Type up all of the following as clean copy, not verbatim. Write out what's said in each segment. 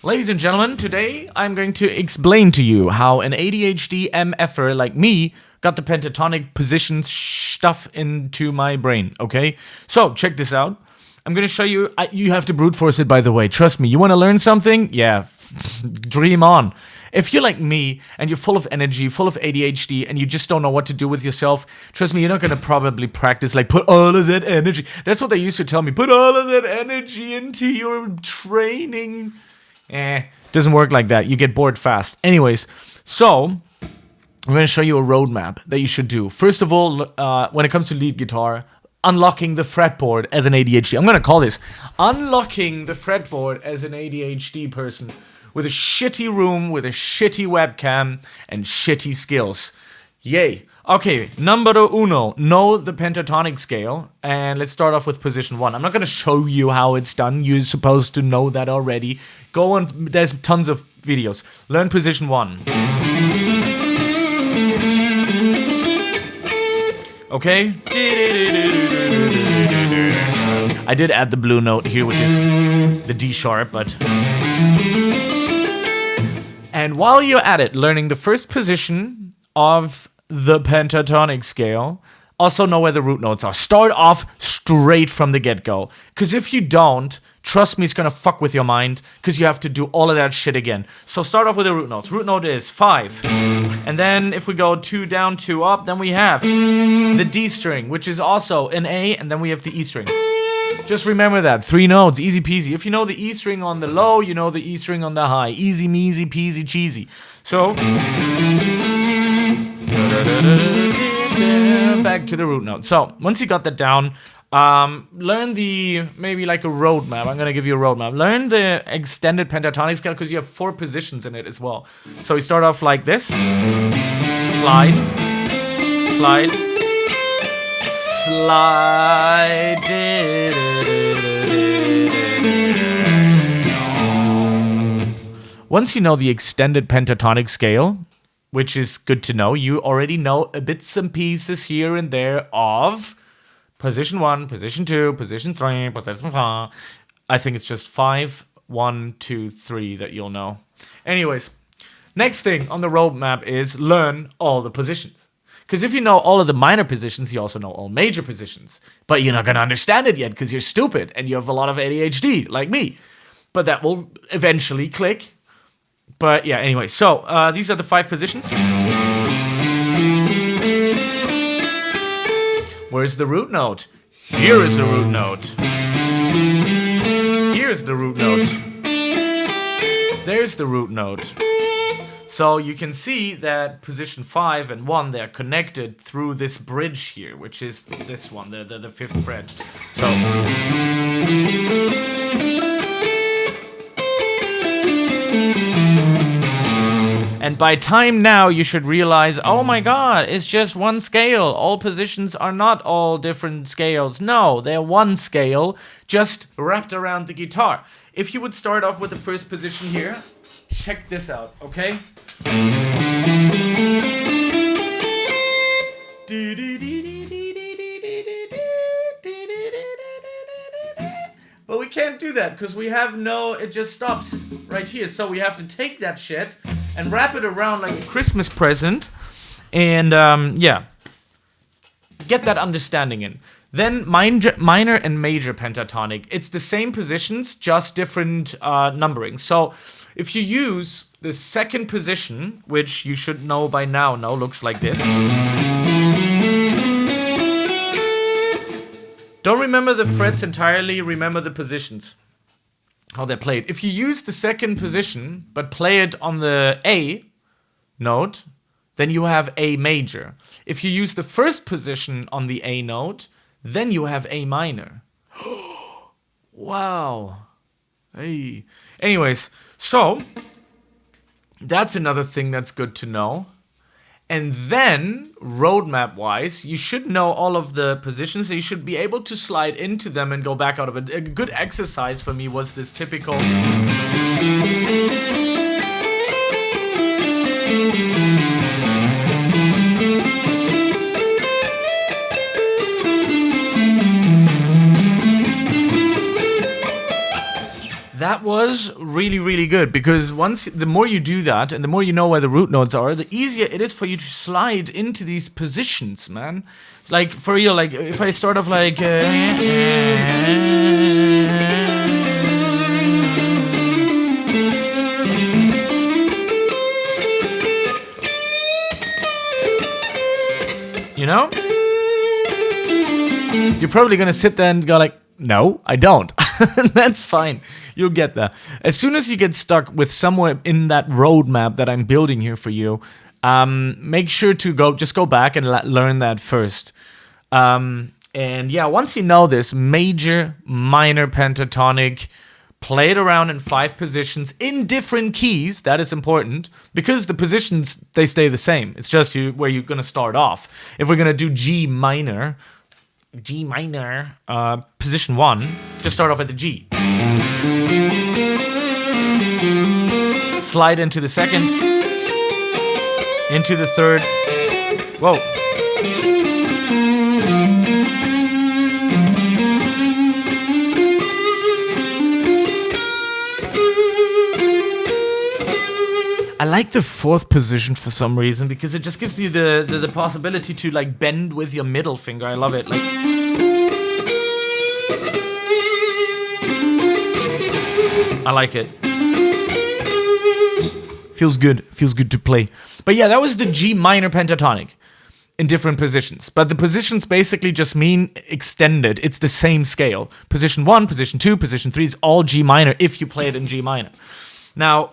Ladies and gentlemen, today I'm going to explain to you how an ADHD MFer like me got the pentatonic position stuff into my brain, okay? So, check this out. I'm going to show you, you have to brute force it by the way, trust me. You want to learn something? Yeah, dream on. If you're like me, and you're full of energy, full of ADHD, and you just don't know what to do with yourself, trust me, you're not gonna probably practice, like, put all of that energy. That's what they used to tell me, put all of that energy into your training. Doesn't work like that. You get bored fast. Anyways, so, I'm gonna show you a roadmap that you should do. First of all, when it comes to lead guitar, unlocking the fretboard as an ADHD. I'm gonna call this unlocking the fretboard as an ADHD person. With a shitty room, with a shitty webcam, and shitty skills. Yay. Okay, numero uno. Know the pentatonic scale. And let's start off with position 1. I'm not going to show you how it's done. You're supposed to know that already. Go on, there's tons of videos. Learn position 1. Okay? I did add the blue note here, which is the D sharp, but... And while you're at it, learning the first position of the pentatonic scale, also know where the root notes are. Start off straight from the get-go. Because if you don't, trust me, it's going to fuck with your mind, because you have to do all of that shit again. So start off with the root notes. Root note is 5. And then if we go 2 down, 2 up, then we have the D string, which is also an A, and then we have the E string. Just remember that. 3 notes, easy peasy. If you know the E string on the low, you know the E string on the high. Easy measy peasy cheesy. So, back to the root note. So, once you got that down, learn maybe like a roadmap. I'm going to give you a roadmap. Learn the extended pentatonic scale because you have 4 positions in it as well. So, we start off like this. Slide. Slide. Slide. Once you know the extended pentatonic scale, which is good to know, you already know a bits and pieces here and there of position 1, position 2, position 3, position 4. I think it's just 5, 1, 2, 3 that you'll know. Anyways, next thing on the roadmap is learn all the positions. Because if you know all of the minor positions, you also know all major positions. But you're not going to understand it yet because you're stupid and you have a lot of ADHD, like me. But that will eventually click. But yeah, anyway, so these are the 5 positions. Where's the root note? Here is the root note. Here's the root note. There's the root note. So you can see that position 5 and 1, they're connected through this bridge here, which is this one, the 5th fret. So... And by time now, you should realize, oh my god, it's just one scale. All positions are not all different scales. No, they're one scale, just wrapped around the guitar. If you would start off with the first position here, check this out, okay? But we can't do that, because we have it just stops right here. So we have to take that shit and wrap it around like a Christmas present. And, yeah. Get that understanding in. Then, minor and major pentatonic. It's the same positions, just different numbering. So, if you use the second position, which you should know by now, looks like this. Don't remember the frets entirely, remember the positions. How they're played. If you use the second position, but play it on the A note, then you have A major. If you use the first position on the A note, then you have A minor. Wow. Hey. Anyways, so, that's another thing that's good to know. And then, roadmap-wise, you should know all of the positions. You should be able to slide into them and go back out of it. A good exercise for me was this typical... That was really, really good, because the more you do that and the more you know where the root notes are, the easier it is for you to slide into these positions, man. It's like, for real, like if I start off like you know, you're probably gonna sit there and go like, no, I don't. That's fine. You'll get there. As soon as you get stuck with somewhere in that roadmap that I'm building here for you, make sure to go back and learn that first. And yeah, once you know this, major, minor, pentatonic, play it around in 5 positions in different keys. That is important, because the positions, they stay the same. It's just where you're going to start off. If we're going to do G minor, position 1, just start off at the G. Slide into the second, into the third. Whoa. I like the 4th position for some reason, because it just gives you the possibility to like bend with your middle finger. I love it. Like, I like it. Feels good to play. But yeah, that was the G minor pentatonic in different positions. But the positions basically just mean extended. It's the same scale. Position 1, position 2, position 3 is all G minor if you play it in G minor. Now,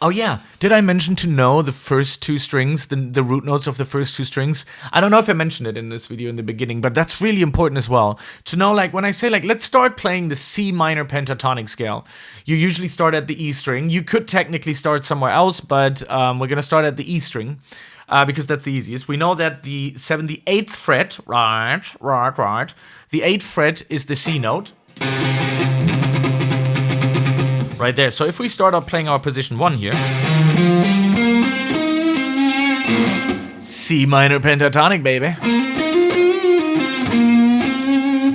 oh yeah, did I mention to know the first 2 strings, the root notes of the first 2 strings? I don't know if I mentioned it in this video in the beginning, but that's really important as well. To know, like, when I say, like, let's start playing the C minor pentatonic scale, you usually start at the E string. You could technically start somewhere else, but we're going to start at the E string, because that's the easiest. We know that the 78th fret, right, the 8th fret is the C note. Right there. So if we start out playing our position 1 here, C minor pentatonic, baby.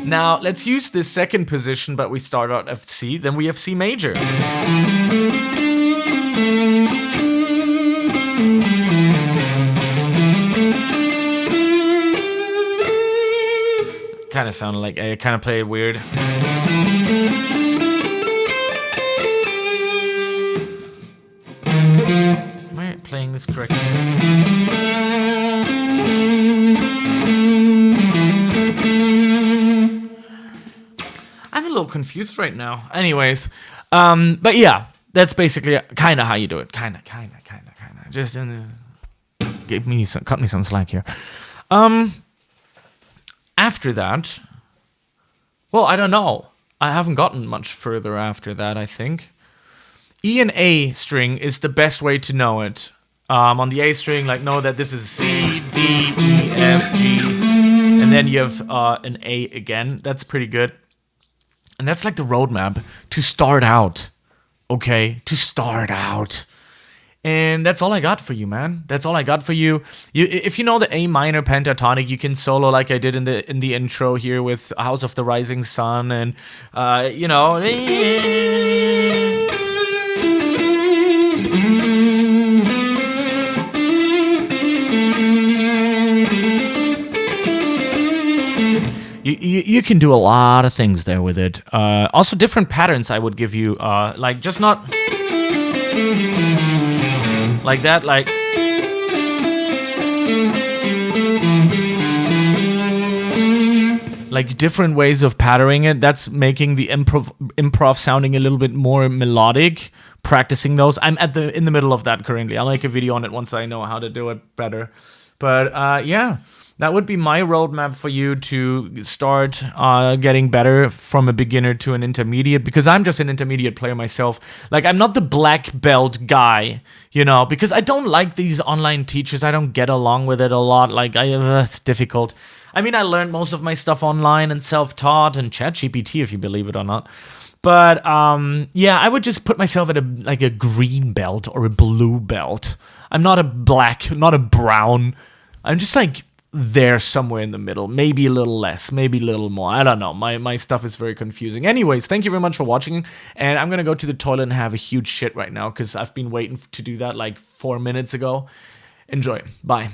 Now let's use this second position, but we start out at C, then we have C major. Kind of sounded like I kind of played weird. Playing this correctly. I'm a little confused right now. Anyways, but yeah, that's basically kind of how you do it. Kind of. Just cut me some slack here. After that, well, I don't know. I haven't gotten much further after that, I think. E and A string is the best way to know it. On the A string, like, know that this is C, D, E, F, G, and then you have an A again. That's pretty good. And that's like the roadmap to start out, okay? To start out. And that's all I got for you, man. That's all I got for you. If you know the A minor pentatonic, you can solo like I did in the intro here with House of the Rising Sun, and you know. You can do a lot of things there with it. Also, different patterns I would give you, like just not like that, like different ways of patterning it. That's making the improv sounding a little bit more melodic. Practicing those, I'm in the middle of that currently. I'll make a video on it once I know how to do it better. But yeah. That would be my roadmap for you to start getting better from a beginner to an intermediate, because I'm just an intermediate player myself. Like, I'm not the black belt guy, you know, because I don't like these online teachers. I don't get along with it a lot. Like, it's difficult. I mean, I learned most of my stuff online and self-taught and ChatGPT, if you believe it or not. But yeah, I would just put myself at a green belt or a blue belt. I'm not a black, not a brown. I'm just like there somewhere in the middle. Maybe a little less, maybe a little more. I don't know. My stuff is very confusing. Anyways, thank you very much for watching. And I'm going to go to the toilet and have a huge shit right now because I've been waiting to do that like 4 minutes ago. Enjoy. Bye.